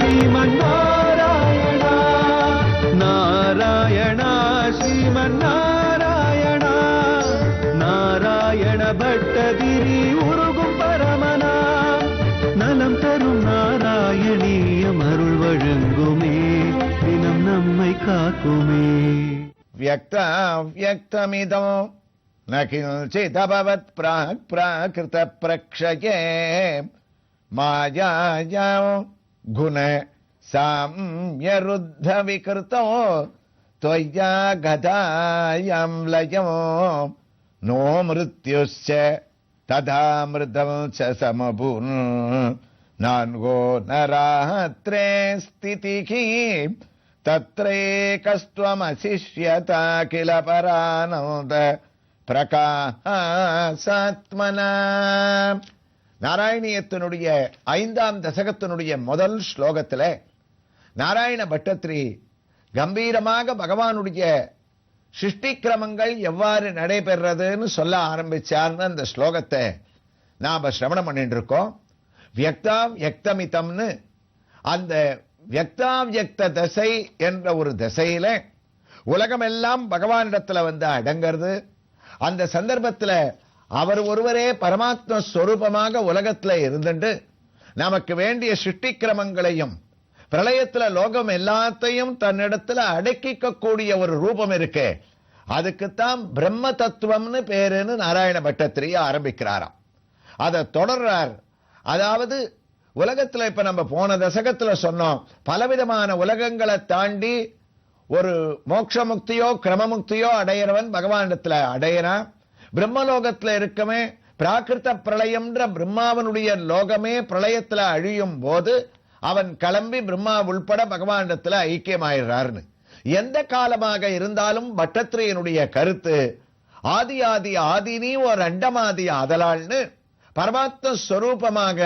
ஸ்ரீமன்னாராயணா நாராயணா ஸ்ரீமன்னாராயணா நாராயண பட்டதிரி உருகும் பரமனா நலம் தரும் நாராயணீயம் அருள் வழங்குமே தினம் நம்மை காக்குமே. व्यक्तमिदं न किञ्चिदभवत् प्राक् प्राकृत प्रक्षये मायाया गुण साम्यरुद्ध विकृतो त्वया गतायं लयो नो मृत्युश्च तथा मृतं च समभून् नान्गो नरात्रे स्थितिः तत्रैकस्त्वमशिष्यता किल परानन्द பிரகாசாத்மனா. நாராயணியத்தினுடைய 5ஆம் தசகத்தினுடைய முதல் ஸ்லோகத்துல நாராயண பட்டத்திரி கம்பீரமாக பகவானுடைய சிருஷ்டி கிரமங்கள் எவ்வாறு நடைபெறதுன்னு சொல்ல ஆரம்பிச்சார்னு அந்த ஸ்லோகத்தை நாம சிரவணம் பண்ணிட்டு இருக்கோம். வியக்தாம் யக்தமிதம்னு அந்த வியக்தாவியக்த தசை என்ற ஒரு தசையில உலகமெல்லாம் பகவானிடத்துல வந்து அடங்கிறது. அந்த சந்தர்ப்பத்துல அவர் ஒருவரே பரமாத்ம ஸ்வரூபமாக உலகத்துல இருந்துட்டு நமக்கு வேண்டிய சிருஷ்டி கிரமங்களையும் பிரளயத்துல லோகம் எல்லாத்தையும் தன்னிடத்துல அடக்கிக்க கூடிய ஒரு ரூபம் இருக்கு. அதுக்குத்தான் பிரம்ம தத்துவம்னு பேருன்னு நாராயண பட்டத்திரி ஆரம்பிக்கிறாராம். அதை தொடர்றார். அதாவது உலகத்துல இப்ப நம்ம போன தசகத்துல சொன்னோம், பலவிதமான உலகங்களை தாண்டி ஒரு மோட்ச முக்தியோ கிரமமுக்தியோ அடையிறவன் பகவானிடத்துல அடையிறான். பிரம்மலோகத்துல இருக்கமே பிராகிருத பிரளயம்ன்ற பிரம்மாவனுடைய லோகமே பிரளயத்துல அழியும் போது அவன் கிளம்பி பிரம்மா உள்பட பகவானிடத்துல ஐக்கியமாயிடுறார்னு. எந்த காலமாக இருந்தாலும் பட்டத்திரியனுடைய கருத்து ஆதி ஆதி ஆதினி ஒரு அண்டமாதி ஆதலாள்னு பரமாத்ம ஸ்வரூபமாக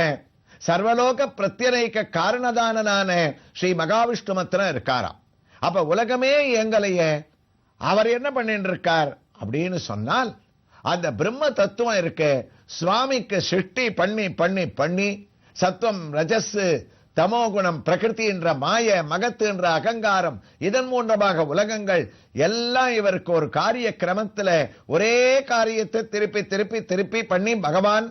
சர்வலோக பிரத்யேக காரணதானனான ஸ்ரீ மகாவிஷ்ணுமத்திரம் இருக்காராம். அப்ப உலகமே எங்களையே அவர் என்ன பண்ணிட்டு இருக்கார் அப்படின்னு சொன்னால் அந்த பிரம்ம தத்துவம் இருக்கு. சுவாமிக்கு சிருஷ்டி பண்ணி பண்ணி பண்ணி சத்துவம் ரஜஸ் தமோகுணம் பிரகிருதி என்ற மாய மகத்து என்ற அகங்காரம் இதன் மூலமாக உலகங்கள் எல்லாம் இவருக்கு ஒரு காரிய கிரமத்துல ஒரே காரியத்தை திருப்பி திருப்பி திருப்பி பண்ணி பகவான்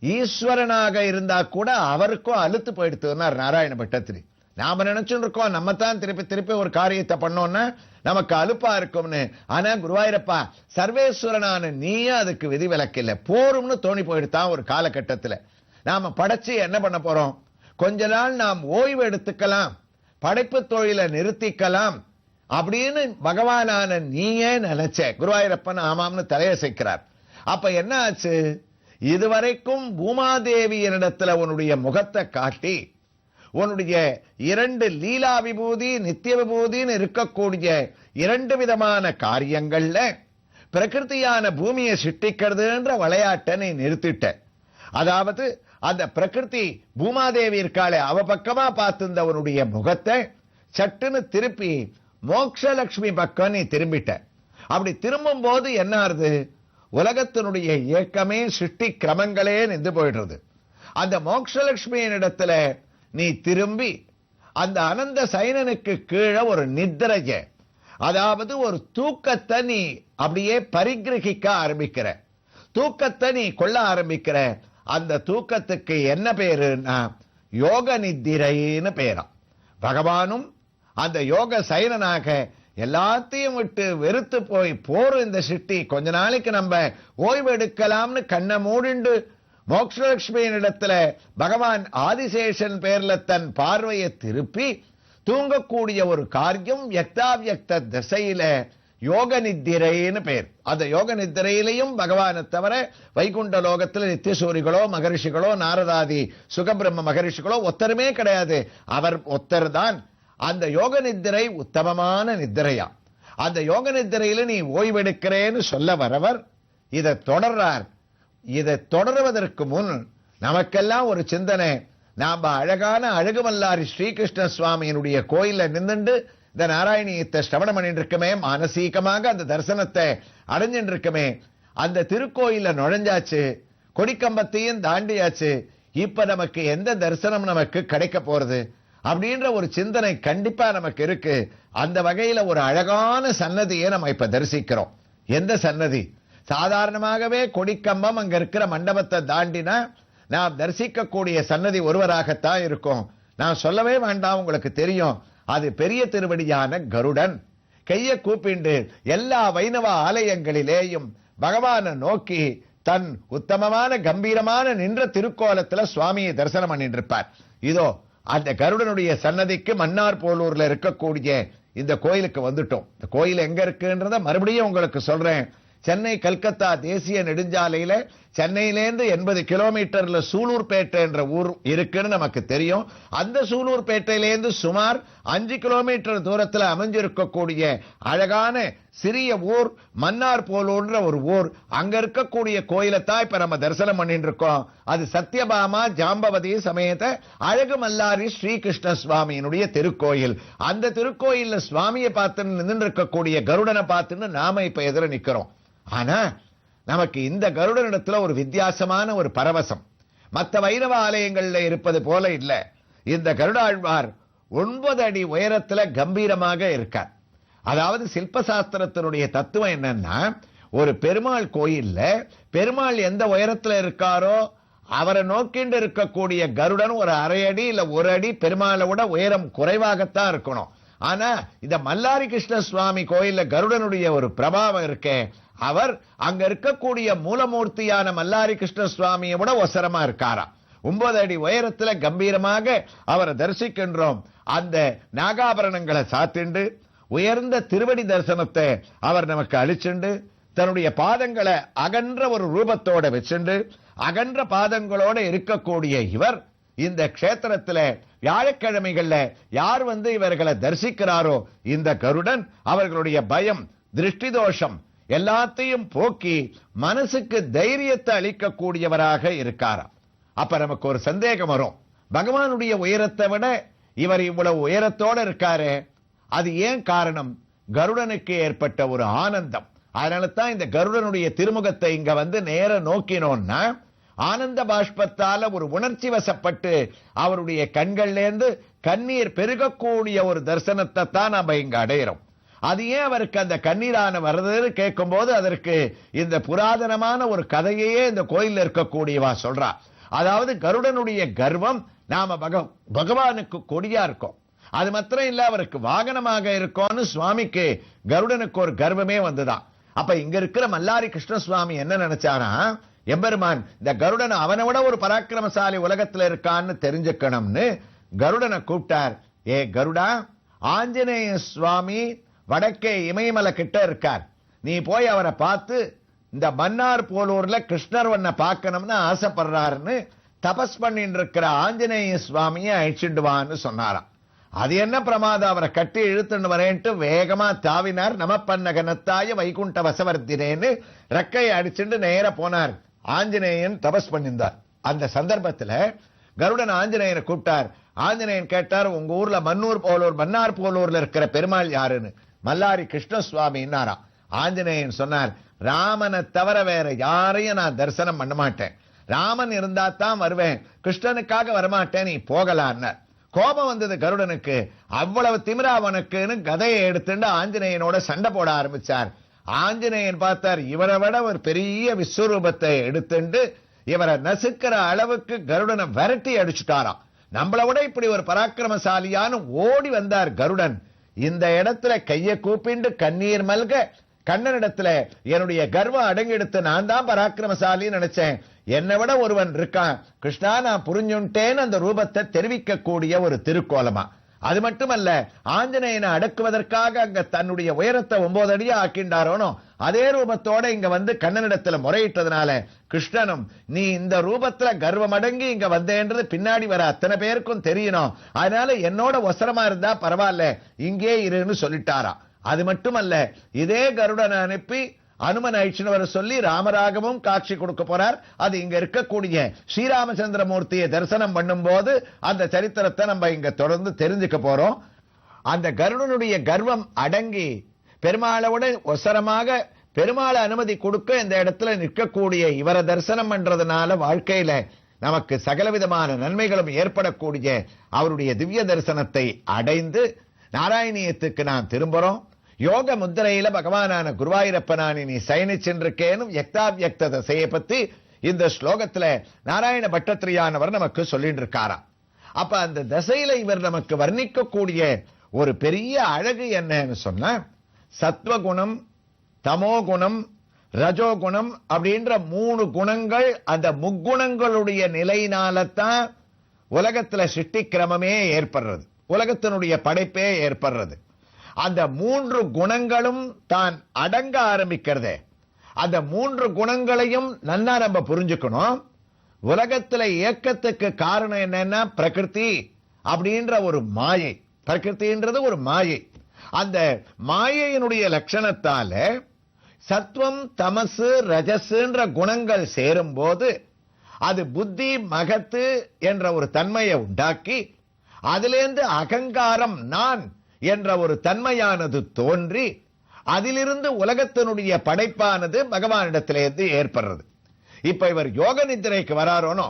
ஈஸ்வரனாக இருந்தா கூட அவருக்கும் அலுத்து போயிடுத்துனார் நாராயண பட்டத்திரி. நாம நினைச்சுட்டு இருக்கோம் நம்ம தான் திருப்பி திருப்பி ஒரு காரியத்தை பண்ணோம்னா நமக்கு அலுப்பா இருக்கும்னு. ஆனா குருவாயூரப்பா சர்வேஸ்வரனான நீயே அதுக்கு விதிவிலக்கு இல்லை, போரும்னு தோணி போயிடுத்தான் ஒரு காலகட்டத்துல. நாம படைச்சு என்ன பண்ண போறோம், கொஞ்ச நாள் நாம் ஓய்வு எடுத்துக்கலாம், படைப்பு தொழிலை நிறுத்திக்கலாம் அப்படின்னு பகவானான நீயே நினைச்ச. குருவாயூரப்பன் ஆமாம்னு தலையசைக்கிறார். அப்ப என்ன ஆச்சு, இதுவரைக்கும் பூமாதேவியனிடத்துல உன்னுடைய முகத்தை காட்டி உன்னுடைய 2 லீலா விபூதி நித்திய விபூதின்னு இருக்கக்கூடிய 2 விதமான காரியங்கள்ல பிரகிருதியான பூமியை சிருஷ்டிக்கிறதுன்ற விளையாட்டை நீ நிறுத்திட்ட. அதாவது அந்த பிரகிருதி பூமாதேவி இருக்காளே அவ பக்கமா பார்த்திருந்தவனுடைய முகத்தை சட்டுன்னு திருப்பி மோக்ஷலட்சுமி பக்கம் நீ திரும்பிட்ட. அப்படி திரும்பும் போது என்ன ஆறுது, உலகத்தினுடைய இயக்கமே சிருஷ்டி கிரமங்களே நின்று போயிடுறது. அந்த மோக்ஷலட்சுமியின் இடத்துல நீ திரும்பி அந்த அனந்த சைனனுக்கு கீழே ஒரு நித்திரைய, அதாவது ஒரு தூக்கத்தை நீ அப்படியே பரிகிரகிக்க ஆரம்பிக்கிற, தூக்கத்தை நீ கொள்ள ஆரம்பிக்கிற. அந்த தூக்கத்துக்கு என்ன பேருன்னா யோக நித்திரைன்னு பேராம். பகவானும் அந்த யோக சைனனாக எல்லாத்தையும் விட்டு வெறுத்து போய் போர் இந்த சிட்டி கொஞ்ச நாளைக்கு நம்ம ஓய்வு எடுக்கலாம்னு கண்ணை மூடிண்டு மோக்ஷலட்சுமியின் இடத்துல பகவான் ஆதிசேஷன் பேர்ல தன் பார்வையை திருப்பி தூங்கக்கூடிய ஒரு காரியம் வியக்தாவியக்த திசையில யோக நித்திரைன்னு பேர். அந்த யோக நித்திரையிலையும் பகவானை தவிர வைகுண்ட லோகத்தில் நித்தியசூரிகளோ மகரிஷிகளோ நாரதாதி சுகபிரம்ம மகரிஷிகளோ ஒத்தருமே கிடையாது. அவர் ஒத்தர் தான். அந்த யோக நித்திரை உத்தமமான நித்திரையா. அந்த யோக நித்திரையில நீ ஓய்வெடுக்கிறேன்னு சொல்ல வரவர் இதை தொடர்றார். இதை தொடர்வதற்கு முன் நமக்கெல்லாம் ஒரு சிந்தனை, நாம அழகான அழகுமல்லாரி ஸ்ரீகிருஷ்ண சுவாமியினுடைய கோயில நின்றுண்டு இந்த நாராயணியத்தை ஸ்ரவணம் பண்ணிட்டு இருக்கமே, மானசீகமாக அந்த தரிசனத்தை அடைஞ்சிட்டு இருக்கமே, அந்த திருக்கோயில நுழைஞ்சாச்சு, கொடிக்கம்பத்தையும் தாண்டியாச்சு. இப்ப நமக்கு எந்த தரிசனம் நமக்கு கிடைக்க போறது? அப்படின்ற ஒரு சிந்தனை கண்டிப்பா நமக்கு இருக்கு. அந்த வகையில ஒரு அழகான சன்னதியை நம்ம இப்ப தரிசிக்கிறோம். எந்த சன்னதி? சாதாரணமாகவே கொடிக்கம்பம் அங்க இருக்கிற மண்டபத்தை தாண்டினா நாம் தரிசிக்கக்கூடிய சன்னதி ஒருவராகத்தான் இருக்கும். நான் சொல்லவே வேண்டாம், உங்களுக்கு தெரியும். அது பெரிய திருவடியான கருடன். கைய கூப்பிண்டு எல்லா வைணவ ஆலயங்களிலேயும் பகவானை நோக்கி தன் உத்தமமான கம்பீரமான நின்ற திருக்கோலத்துல சுவாமியை தரிசனம் பண்ணிட்டு இருப்பார். இதோ அந்த கருடனுடைய சன்னதிக்கு மன்னார் போலூர்ல இருக்கக்கூடிய இந்த கோயிலுக்கு வந்துட்டோம். இந்த கோயில் எங்க இருக்குன்றத மறுபடியும் உங்களுக்கு சொல்றேன். சென்னை கல்கத்தா தேசிய நெடுஞ்சாலையில சென்னையிலேருந்து 80 கிலோமீட்டர்ல சூலூர்பேட்டை என்ற ஊர் இருக்குன்னு நமக்கு தெரியும். அந்த சூலூர்பேட்டையிலேருந்து சுமார் 5 கிலோமீட்டர் தூரத்தில் அமைஞ்சிருக்கக்கூடிய அழகான சிறிய ஊர் மன்னார் போலூர்ன்ற ஒரு ஊர். அங்க இருக்கக்கூடிய கோயிலைத்தான் இப்ப நம்ம தரிசனம் பண்ணிட்டு இருக்கோம். அது சத்யபாமா ஜாம்பவதி சமேத அழகு மல்லாரி ஸ்ரீகிருஷ்ண சுவாமியினுடைய திருக்கோயில். அந்த திருக்கோயில்ல சுவாமியை பார்த்து நின்று இருக்கக்கூடிய கருடனை பார்த்துன்னு நாம இப்ப எதிர நிக்கிறோம். ஆனா நமக்கு இந்த கருடனிடத்துல ஒரு வித்தியாசமான ஒரு பரவசம் மற்ற வைணவ ஆலயங்கள்ல இருப்பது போல இல்ல. இந்த கருடாழ்வார் 9 அடி உயரத்துல கம்பீரமாக இருக்கார். அதாவது சில்பசாஸ்திரத்தினுடைய தத்துவம் என்னன்னா, ஒரு பெருமாள் கோயில்ல பெருமாள் எந்த உயரத்துல இருக்காரோ அவரை நோக்கிண்டு இருக்கக்கூடிய கருடன் ஒரு 1/2 அடி இல்ல 1 அடி பெருமாளை விட உயரம் குறைவாகத்தான் இருக்கணும். ஆனா இந்த மல்லாரி கிருஷ்ண சுவாமி கோயில்ல கருடனுடைய ஒரு பிரபாவம் இருக்கே, அவர் அங்க இருக்கக்கூடிய மூலமூர்த்தியான மல்லாரி கிருஷ்ண சுவாமியை விட ஒசரமா இருக்காரா. 9 அடி உயரத்துல கம்பீரமாக அவரை தரிசிக்கின்றோம். அந்த நாகாபரணங்களை சாத்திண்டு உயர்ந்த திருவடி தரிசனத்தை அவர் நமக்கு அளிச்சுண்டு தன்னுடைய பாதங்களை அகன்ற ஒரு ரூபத்தோட வச்சுண்டு அகன்ற பாதங்களோட இருக்கக்கூடிய இவர் இந்த க்ஷேத்திரத்துல வியாழக்கிழமைகள்ல யார் வந்து இவர்களை தரிசிக்கிறாரோ இந்த கருடன் அவர்களுடைய பயம் திருஷ்டி தோஷம் எல்லாத்தையும் போக்கி மனசுக்கு தைரியத்தை அளிக்கக்கூடியவராக இருக்காராம். அப்ப நமக்கு ஒரு சந்தேகம் வரும், பகவானுடைய உயரத்தை விட இவர் இவ்வளவு உயரத்தோட இருக்காரு, அது ஏன் காரணம்? கருடனுக்கு ஏற்பட்ட ஒரு ஆனந்தம். அதனால தான் இந்த கருடனுடைய திருமுகத்தை இங்க வந்து நேர நோக்கினோம்னா ஆனந்த பாஷ்பத்தால ஒரு உணர்ச்சி வசப்பட்டு அவருடைய கண்கள்லேருந்து கண்ணீர் பெருகக்கூடிய ஒரு தரிசனத்தை தான் நாம இங்க அடையிறோம். அது ஏன் அவருக்கு அந்த கண்ணீரான வருதுன்னு கேட்கும் போது அதற்கு இந்த புராதனமான ஒரு கதையே இந்த கோயில்ல இருக்கக்கூடியவா சொல்றா. அதாவது கருடனுடைய கர்வம் நாம பகவானுக்கு கொடியா இருக்கோம், அது மாத்திரம் இல்ல அவருக்கு வாகனமாக இருக்கோம்னு சுவாமிக்கு கருடனுக்கு ஒரு கர்வமே வந்துதான். அப்ப இங்க இருக்கிற மல்லாரி கிருஷ்ண சுவாமி என்ன நினைச்சாரா, எம்பெருமான் இந்த கருடன் அவனை விட ஒரு பராக்கிரமசாலி உலகத்துல இருக்கான்னு தெரிஞ்சுக்கணும்னு கருடனை கூப்பிட்டார். ஏ கருடா, ஆஞ்சநேய சுவாமி வடக்கே இமயமலை கிட்ட இருக்கார், நீ போய் அவரை பார்த்து இந்த மன்னார் போலூர்ல கிருஷ்ணர் உன்னை பார்க்கணும்னு ஆசைப்படுறாருன்னு தபஸ் பண்ணிட்டு இருக்கிற ஆஞ்சநேய சுவாமியை அழிச்சுடுவான்னு சொன்னாராம். அது என்ன பிரமாதம், அவரை கட்டி இழுத்துன்னு வரேன்ட்டு வேகமா தாவினார். நம பன்னகனத்தாய வைகுண்ட வசவர்த்தினேன்னு ரெக்கையை அடிச்சுட்டு நேர போனார். ஆஞ்சநேயன் தபஸ் பண்ணியிருந்தார். அந்த சந்தர்ப்பத்துல கருடன் ஆஞ்சநேயனை கூப்பிட்டார். ஆஞ்சநேயன் கேட்டார், உங்க ஊர்ல மன்னார் போலூர்ல இருக்கிற பெருமாள் யாருன்னு. மல்லாரி கிருஷ்ண சுவாமின்னாரா. ஆஞ்சநேயன் சொன்னார், ராமனை தவிர வேற யாரையும் நான் தரிசனம் பண்ண மாட்டேன், ராமன் இருந்தா தான் வருவேன், கிருஷ்ணனுக்காக வரமாட்டேன், நீ போகலான்னார். கோபம் வந்தது கருடனுக்கு. அவ்வளவு திமிரா அவனுக்குன்னு கதையை எடுத்துட்டு ஆஞ்சநேயனோட சண்டை போட ஆரம்பிச்சார். ஆஞ்சநேயன் பார்த்தார், இவரை விட ஒரு பெரிய விஸ்வரூபத்தை எடுத்துட்டு இவரை நசுக்கிற அளவுக்கு கருடனை விரட்டி அடிச்சுட்டாராம். நம்மளை விட இப்படி ஒரு பராக்கிரமசாலியான்னு ஓடி வந்தார் கருடன். இந்த இடத்துல கைய கூப்பிண்டு கண்ணீர் மல்க கண்ணனிடத்துல என்னுடைய கர்வம் அடங்கெடுத்து நான் தான் பராக்கிரமசாலின்னு நினைச்சேன், என்னை விட ஒருவன் இருக்கான், கிருஷ்ணா நான் புரிஞ்சுட்டேன்னு அந்த ரூபத்தை தெரிவிக்கக்கூடிய ஒரு திருக்கோலமா. அது மட்டுமல்ல, ஆஞ்சநேயனை அடக்குவதற்காக அங்க தன்னுடைய உயரத்தை 9 அடியா ஆக்கின்றாரோனோ அதே ரூபத்தோட இங்க வந்து கண்ணனிடத்துல முறையிட்டதுனால கிருஷ்ணனும் நீ இந்த ரூபத்துல கர்வம் அடங்கி இங்க வந்தேன்றது பின்னாடி வர அத்தனை பேருக்கும் தெரியணும், அதனால என்னோட ஒசரமா இருந்தா பரவாயில்ல இங்கே இருன்னு சொல்லிட்டாரா. அது மட்டுமல்ல, இதே கருடனை அனுப்பி அனுமன் அழிச்சுன்னு வர சொல்லி ராமராகவும் காட்சி கொடுக்க போறார். அது இங்க இருக்கக்கூடிய ஸ்ரீராமச்சந்திரமூர்த்தியை தரிசனம் பண்ணும் போது அந்த சரித்திரத்தை நம்ம இங்க தொடர்ந்து தெரிஞ்சுக்க போறோம். அந்த கருடனுடைய கர்வம் அடங்கி பெருமாளோட ஒசரமாக பெருமாளை அனுமதி கொடுக்க இந்த இடத்துல நிற்கக்கூடிய இவரை தரிசனம் பண்றதுனால வாழ்க்கையில நமக்கு சகலவிதமான நன்மைகளும் ஏற்படக்கூடிய அவருடைய திவ்ய தரிசனத்தை அடைந்து நாராயணியத்துக்கு நாம் திரும்புறோம். யோக முத்திரையில பகவானான குருவாயூரப்பனானி நீ சயனிச்சென்றிருக்கேனும் யக்தாவியக்த தசையை பத்தி இந்த ஸ்லோகத்துல நாராயண பட்டத்திரியானவர் நமக்கு சொல்லிட்டு இருக்காராம். அப்ப அந்த தசையில இவர் நமக்கு வர்ணிக்கக்கூடிய ஒரு பெரிய அழகு என்னன்னு சொன்னா, சத்வகுணம், தமோகுணம், ரஜோகுணம் அப்படின்ற 3 குணங்கள், அந்த முக்குணங்களுடைய நிலையினால்தான் உலகத்துல சிருஷ்டி கிரமமே ஏற்படுறது, உலகத்தினுடைய படைப்பே ஏற்படுறது. அந்த 3 குணங்களும் தான் அடங்க ஆரம்பிக்கிறதே, அந்த 3 குணங்களையும் நல்லா நம்ம புரிஞ்சுக்கணும். உலகத்துல இயக்கத்துக்கு காரணம் என்னன்னா பிரகிருதி அப்படின்ற ஒரு மாயை. பிரகிருதின்றது ஒரு மாயை. அந்த மாயையினுடைய லட்சணத்தால சத்வம், தமசு, ரஜஸ்ன்ற குணங்கள் சேரும் போது அது புத்தி, மகத்து என்ற ஒரு தன்மையை உண்டாக்கி அதிலிருந்து அகங்காரம், நான் என்ற ஒரு தன்மையானது தோன்றி அதிலிருந்து உலகத்தினுடைய படைப்பானது பகவானிடத்திலிருந்து ஏற்படுறது. இப்ப இவர் யோக நித்திரைக்கு வராரோனோ,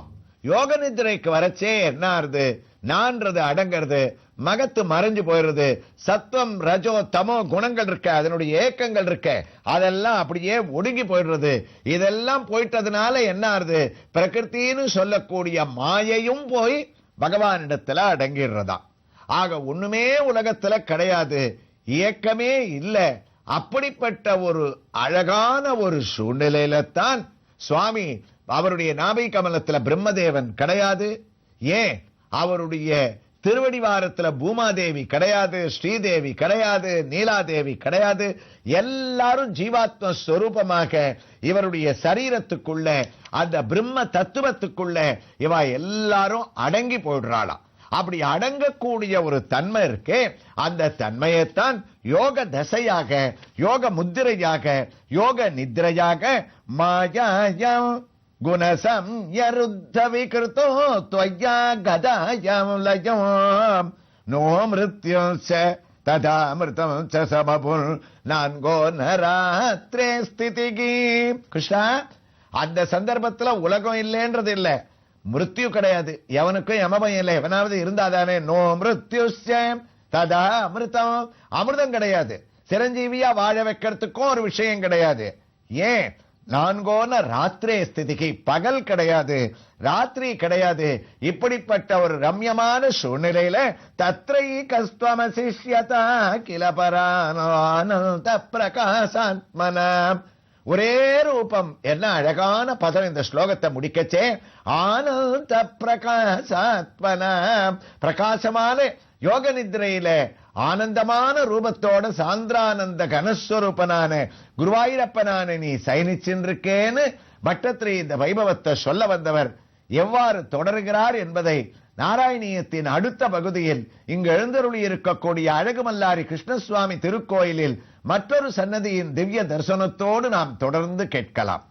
யோக நித்திரைக்கு வரச்சே என்ன ஆறுது, நான்றது அடங்கிறது, மகத்து மறைஞ்சு போயிடுறது, சத்வம், ரஜோ, தமோ குணங்கள் இருக்க, அதனுடைய ஏக்கங்கள் இருக்க, அதெல்லாம் அப்படியே ஒடுங்கி போயிடுறது. இதெல்லாம் போயிட்டதுனால என்ன ஆறுது, பிரகிருத்தின்னு சொல்லக்கூடிய மாயையும் போய் பகவானிடத்துல அடங்கிடுறதா. ஆக ஒண்ணுமே உலகத்துல கிடையாது, இயக்கமே இல்லை. அப்படிப்பட்ட ஒரு அழகான ஒரு சூழ்நிலையில தான் சுவாமி அவருடைய நாபி கமலத்துல பிரம்மதேவன் கிடையாது, ஏன் அவருடைய திருவடிவாரத்துல பூமாதேவி கிடையாது, ஸ்ரீதேவி கிடையாது, நீலாதேவி கிடையாது. எல்லாரும் ஜீவாத்ம ஸ்வரூபமாக இவருடைய சரீரத்துக்குள்ள, அந்த பிரம்ம தத்துவத்துக்குள்ள இவ எல்லாரும் அடங்கி போயிடுறாளாம். அப்படி அடங்கக்கூடிய ஒரு தன்மை இருக்கே, அந்த தன்மையைத்தான் யோக தசையாக, யோக முத்திரையாக, யோக நித்ரையாக மாயாயம் குணசம் யருத்த விகிருத்தோ த்வயா கதாயம் லயம் நோ மிருத்யும் ச ததா மிருதம் ச சமபுல் நான்கோ நராத்ரே ஸ்திதிகி. கிருஷ்ணா, அந்த சந்தர்ப்பத்துல உலகம் இல்லைன்றது இல்ல, மிருத்யு கிடையாது, எவனுக்கும் யமபயம் இல்லை. எவனாவது இருந்தாதானே. நோ மிருத்யுஸ்ய ததா அமிர்தம், அமிர்தம் கிடையாது. சிரஞ்சீவியா வாழ வைக்கிறதுக்கும் ஒரு விஷயம் கிடையாது. ஏன், நான்கோன ராத்திரே ஸ்திதிக்கு, பகல் கிடையாது, ராத்திரி கிடையாது. இப்படிப்பட்ட ஒரு ரம்யமான சூழ்நிலையில தத்ரை கஸ்துவமசிஷ்யதா கிலபரானந்த பிரகாசாத்மனா, ஒரே ரூபம். என்ன அழகான பதம் இந்த ஸ்லோகத்தை முடிக்கச்சே. ஆனந்த பிரகாசாத்மனா, பிரகாசமான யோக நித்ரையில ஆனந்தமான ரூபத்தோட சாந்திரானந்த கனஸ்வரூபனான குருவாயூரப்பனான நீ சயனிச்சின்றிருக்கேன்னு பட்டத்திரி இந்த வைபவத்தை சொல்ல வந்தவர் எவ்வாறு தொடர்கிறார் என்பதை நாராயணியத்தின் அடுத்த பகுதியில் இங்கு எழுந்தருளி இருக்கக்கூடிய அழகுமல்லாரி கிருஷ்ணசுவாமி திருக்கோயிலில் மற்றொரு சன்னதியின் திவ்ய தரிசனத்தோடு நாம் தொடர்ந்து கேட்கலாம்.